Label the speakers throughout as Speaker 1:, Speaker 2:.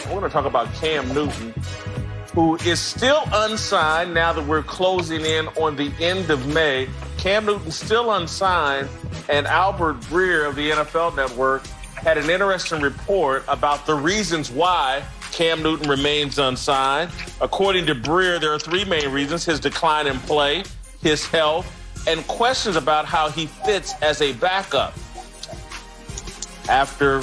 Speaker 1: I want to talk about Cam Newton, who is still unsigned now that we're closing in on the end of May. Cam Newton still unsigned, and Albert Breer of the NFL Network had an interesting report about the reasons why Cam Newton remains unsigned. According to Breer, there are three main reasons: his decline in play, his health, and questions about how he fits as a backup. After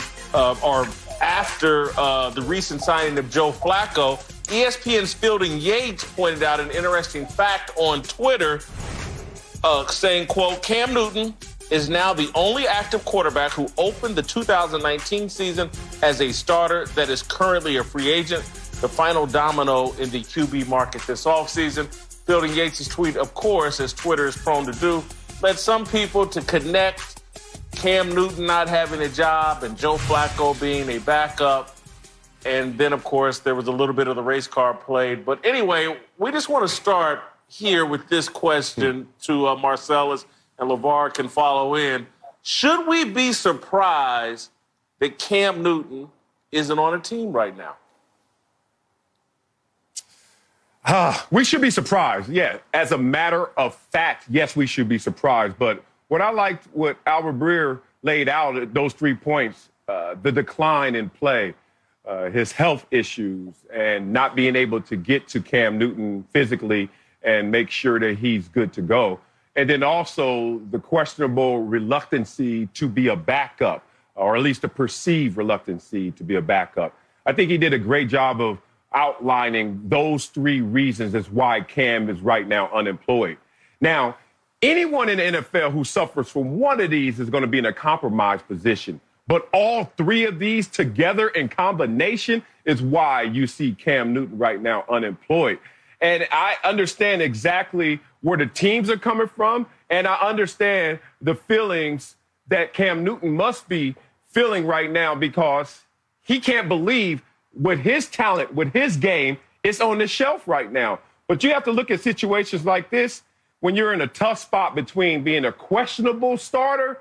Speaker 1: the recent signing of Joe Flacco, ESPN's Fielding Yates pointed out an interesting fact on Twitter, saying, quote, Cam Newton is now the only active quarterback who opened the 2019 season as a starter that is currently a free agent, the final domino in the QB market this offseason. Fielding Yates' tweet, of course, as Twitter is prone to do, led some people to connect Cam Newton not having a job and Joe Flacco being a backup. And then, of course, there was a little bit of the race car played. But anyway, we just want to start here with this question to Marcellus, and LaVar can follow in. Should we be surprised that Cam Newton isn't on a team right now?
Speaker 2: We should be surprised, yeah. As a matter of fact, yes, we should be surprised. But what I liked what Albert Breer laid out at those 3 points, the decline in play, his health issues, and not being able to get to Cam Newton physically and make sure that he's good to go. And then also the questionable reluctancy to be a backup, or at least a perceived reluctancy to be a backup. I think he did a great job of outlining those 3 reasons as why Cam is right now unemployed. Now, anyone in the NFL who suffers from one of these is going to be in a compromised position. But all 3 of these together in combination is why you see Cam Newton right now unemployed. And I understand exactly where the teams are coming from, and I understand the feelings that Cam Newton must be feeling right now, because he can't believe with his talent, with his game, it's on the shelf right now. But you have to look at situations like this when you're in a tough spot between being a questionable starter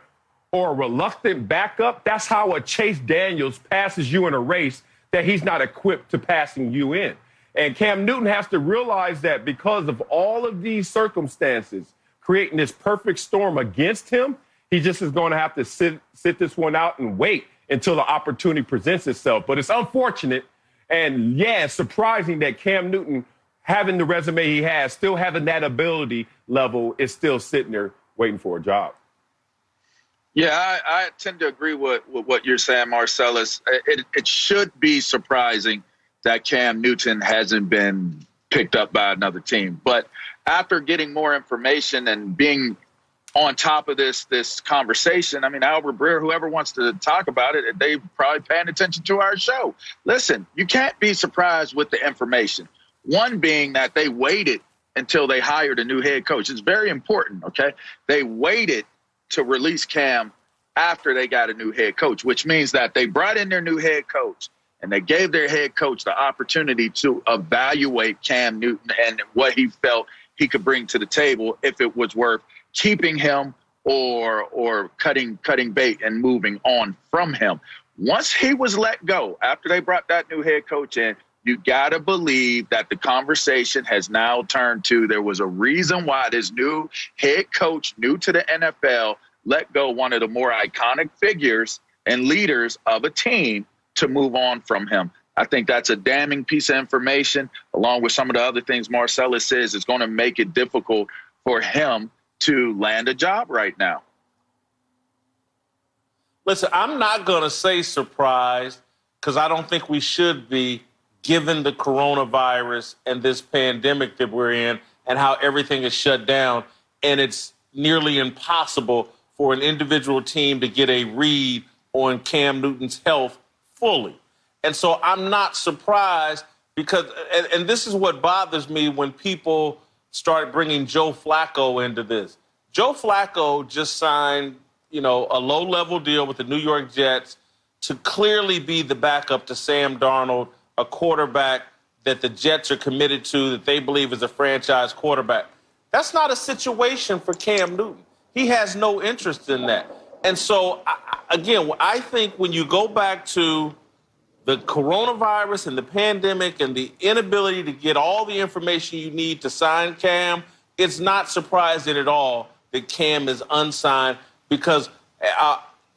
Speaker 2: or a reluctant backup. That's how a Chase Daniels passes you in a race that he's not equipped to passing you in. And Cam Newton has to realize that because of all of these circumstances creating this perfect storm against him, he just is going to have to sit this one out and wait until the opportunity presents itself. But it's unfortunate, and yeah, it's surprising that Cam Newton, having the resume he has, still having that ability level, is still sitting there waiting for a job.
Speaker 3: Yeah, I tend to agree with what you're saying, Marcellus. It should be surprising that Cam Newton hasn't been picked up by another team. But after getting more information and being on top of this conversation, I mean, Albert Breer, whoever wants to talk about it, they probably paying attention to our show. Listen, you can't be surprised with the information. One being that they waited until they hired a new head coach. It's very important, okay? They waited to release Cam after they got a new head coach, which means that they brought in their new head coach and they gave their head coach the opportunity to evaluate Cam Newton and what he felt he could bring to the table, if it was worth keeping him or cutting bait and moving on from him. Once he was let go, after they brought that new head coach in, you got to believe that the conversation has now turned to there was a reason why this new head coach, new to the NFL, let go one of the more iconic figures and leaders of a team to move on from him. I think that's a damning piece of information, along with some of the other things Marcellus says. It's going to make it difficult for him to land a job right now.
Speaker 1: Listen, I'm not going to say surprised, because I don't think we should be, given the coronavirus and this pandemic that we're in and how everything is shut down. And it's nearly impossible for an individual team to get a read on Cam Newton's health fully. And so I'm not surprised, because, and this is what bothers me when people start bringing Joe Flacco into this. Joe Flacco just signed, a low-level deal with the New York Jets to clearly be the backup to Sam Darnold, a quarterback that the Jets are committed to, that they believe is a franchise quarterback. That's not a situation for Cam Newton. He has no interest in that. And so, again, I think when you go back to the coronavirus and the pandemic and the inability to get all the information you need to sign Cam, it's not surprising at all that Cam is unsigned because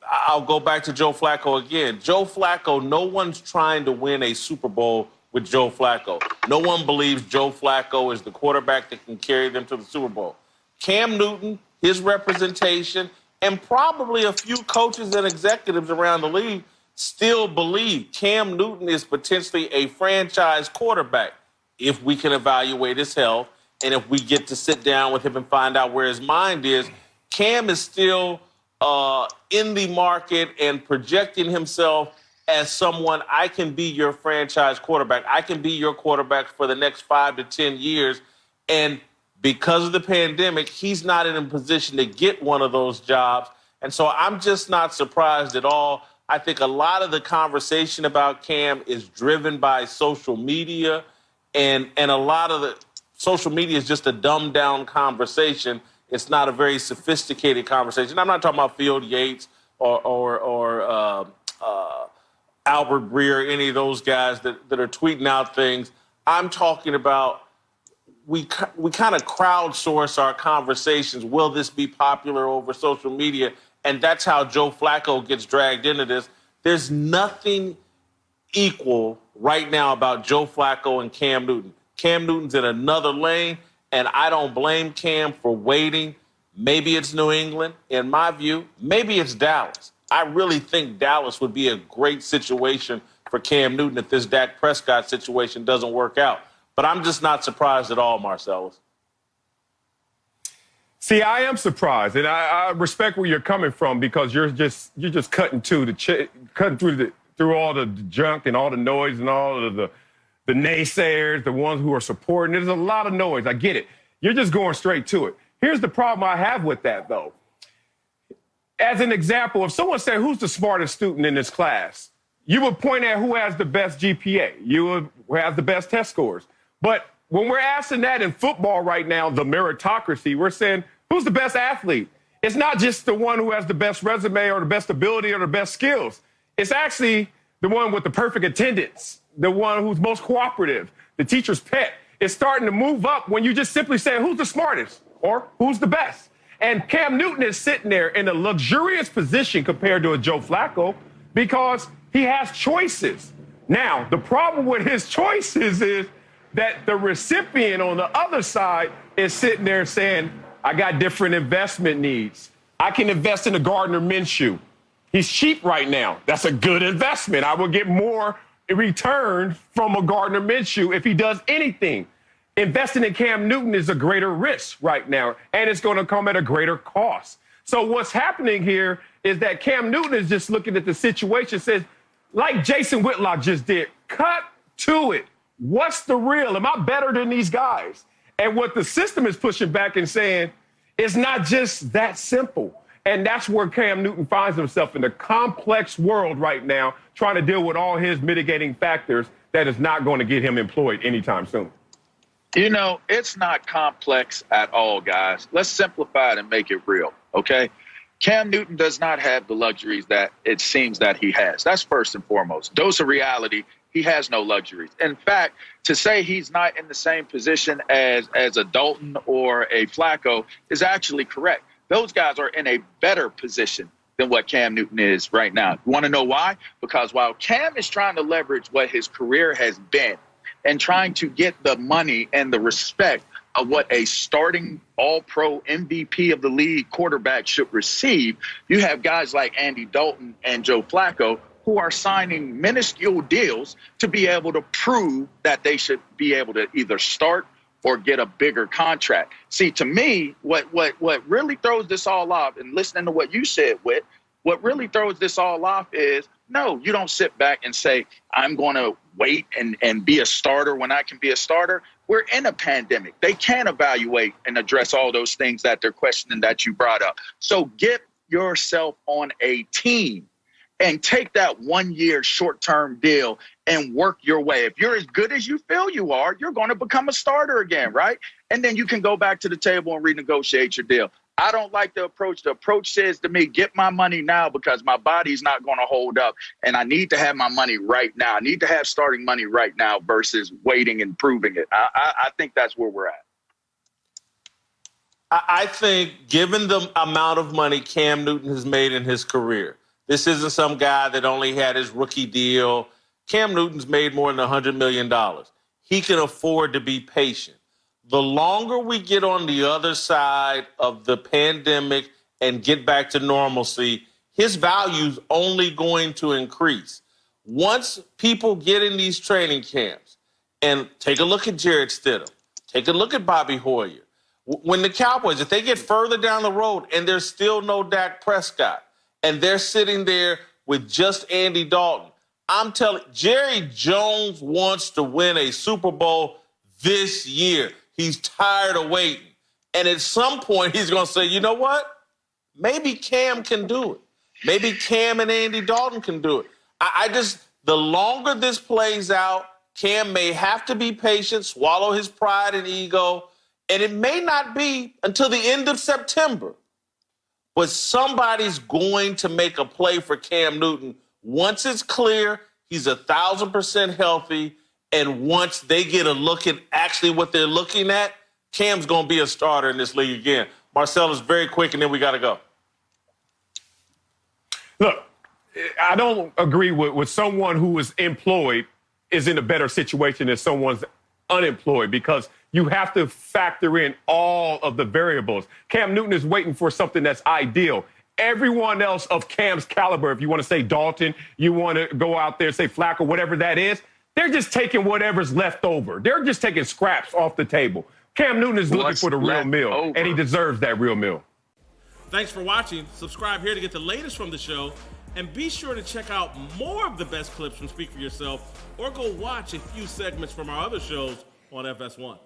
Speaker 1: I'll go back to Joe Flacco again. Joe Flacco, no one's trying to win a Super Bowl with Joe Flacco. No one believes Joe Flacco is the quarterback that can carry them to the Super Bowl. Cam Newton, his representation, and probably a few coaches and executives around the league still believe Cam Newton is potentially a franchise quarterback if we can evaluate his health and if we get to sit down with him and find out where his mind is. Cam is still in the market and projecting himself as someone, I can be your franchise quarterback. I can be your quarterback for the next 5 to 10 years. And because of the pandemic, he's not in a position to get one of those jobs. And so I'm just not surprised at all. I think a lot of the conversation about Cam is driven by social media, and a lot of the social media is just a dumbed down conversation. It's not a very sophisticated conversation. I'm not talking about Field Yates or Albert Breer, any of those guys that are tweeting out things. I'm talking about we kind of crowdsource our conversations. Will this be popular over social media? And that's how Joe Flacco gets dragged into this. There's nothing equal right now about Joe Flacco and Cam Newton. Cam Newton's in another lane, and I don't blame Cam for waiting. Maybe it's New England, in my view. Maybe it's Dallas. I really think Dallas would be a great situation for Cam Newton if this Dak Prescott situation doesn't work out. But I'm just not surprised at all, Marcellus.
Speaker 2: See, I am surprised, and I respect where you're coming from because you're just cutting through all the junk and all the noise and all of the naysayers, the ones who are supporting. There's a lot of noise. I get it. You're just going straight to it. Here's the problem I have with that, though. As an example, if someone said, who's the smartest student in this class? You would point at who has the best GPA. You would have the best test scores. But when we're asking that in football right now, the meritocracy, we're saying, who's the best athlete? It's not just the one who has the best resume or the best ability or the best skills. It's actually the one with the perfect attendance, the one who's most cooperative, the teacher's pet. It's starting to move up when you just simply say, who's the smartest or who's the best? And Cam Newton is sitting there in a luxurious position compared to a Joe Flacco because he has choices. Now, the problem with his choices is that the recipient on the other side is sitting there saying, I got different investment needs. I can invest in a Gardner Minshew. He's cheap right now. That's a good investment. I will get more return from a Gardner Minshew if he does anything. Investing in Cam Newton is a greater risk right now, and it's going to come at a greater cost. So what's happening here is that Cam Newton is just looking at the situation, says, like Jason Whitlock just did, cut to it. What's the real? Am I better than these guys? And what the system is pushing back and saying, it's not just that simple. And that's where Cam Newton finds himself in a complex world right now, trying to deal with all his mitigating factors that is not going to get him employed anytime soon.
Speaker 3: You know, it's not complex at all, guys. Let's simplify it and make it real, okay? Cam Newton does not have the luxuries that it seems that he has. That's first and foremost. Dose of reality, he has no luxuries. In fact, to say he's not in the same position as a Dalton or a Flacco is actually correct. Those guys are in a better position than what Cam Newton is right now. You want to know why? Because while Cam is trying to leverage what his career has been and trying to get the money and the respect of what a starting all-pro MVP of the league quarterback should receive, you have guys like Andy Dalton and Joe Flacco who are signing minuscule deals to be able to prove that they should be able to either start or get a bigger contract. See, to me, what really throws this all off, and listening to what you said, Whit, what really throws this all off is, no, you don't sit back and say, I'm going to wait and be a starter when I can be a starter. We're in a pandemic. They can't evaluate and address all those things that they're questioning that you brought up. So get yourself on a team and take that 1 year short-term deal and work your way. If you're as good as you feel you are, you're going to become a starter again, right? And then you can go back to the table and renegotiate your deal. I don't like the approach. The approach says to me, get my money now because my body's not going to hold up. And I need to have my money right now. I need to have starting money right now versus waiting and proving it. I think that's where we're at.
Speaker 1: I think given the amount of money Cam Newton has made in his career, this isn't some guy that only had his rookie deal. Cam Newton's made more than $100 million. He can afford to be patient. The longer we get on the other side of the pandemic and get back to normalcy, his value's only going to increase. Once people get in these training camps, and take a look at Jarrett Stidham, take a look at Bobby Hoyer. When the Cowboys, if they get further down the road and there's still no Dak Prescott, and they're sitting there with just Andy Dalton, I'm telling Jerry Jones wants to win a Super Bowl this year. He's tired of waiting. And at some point, he's going to say, you know what? Maybe Cam can do it. Maybe Cam and Andy Dalton can do it. The longer this plays out, Cam may have to be patient, swallow his pride and ego, and it may not be until the end of September. But somebody's going to make a play for Cam Newton once it's clear he's 1,000% healthy. And once they get a look at actually what they're looking at, Cam's going to be a starter in this league again. Marcellus, very quick, and then we got to go.
Speaker 2: Look, I don't agree with someone who is employed is in a better situation than someone's unemployed because you have to factor in all of the variables. Cam Newton is waiting for something that's ideal. Everyone else of Cam's caliber, if you want to say Dalton, you want to go out there, say Flacco, whatever that is, they're just taking whatever's left over. They're just taking scraps off the table. Cam Newton is looking for the real meal, and he deserves that real meal.
Speaker 4: Thanks for watching. Subscribe here to get the latest from the show, and be sure to check out more of the best clips from Speak For Yourself, or go watch a few segments from our other shows on FS1.